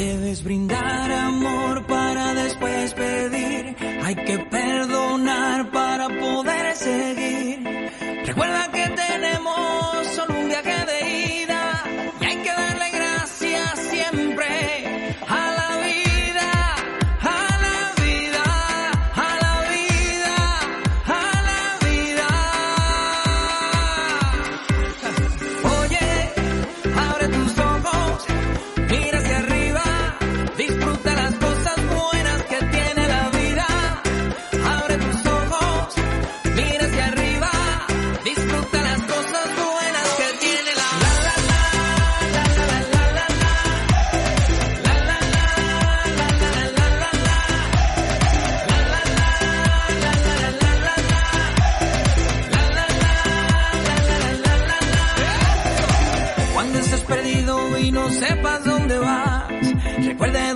Debes brindar amor para después pedir. Hay que perdonar para poder seguir. Recuerda que tenemos solo un viaje de ida y hay que darle gracias siempre a la vida, a la vida, a la vida, a la vida. Oye, abre tus ojos, mira hacia arriba, disfruta las cosas buenas que tiene la vida. Abre tus ojos, mira hacia arriba, disfruta las cosas buenas que tiene la vida. Cuando estés perdido y no sepas dónde vas, recuerda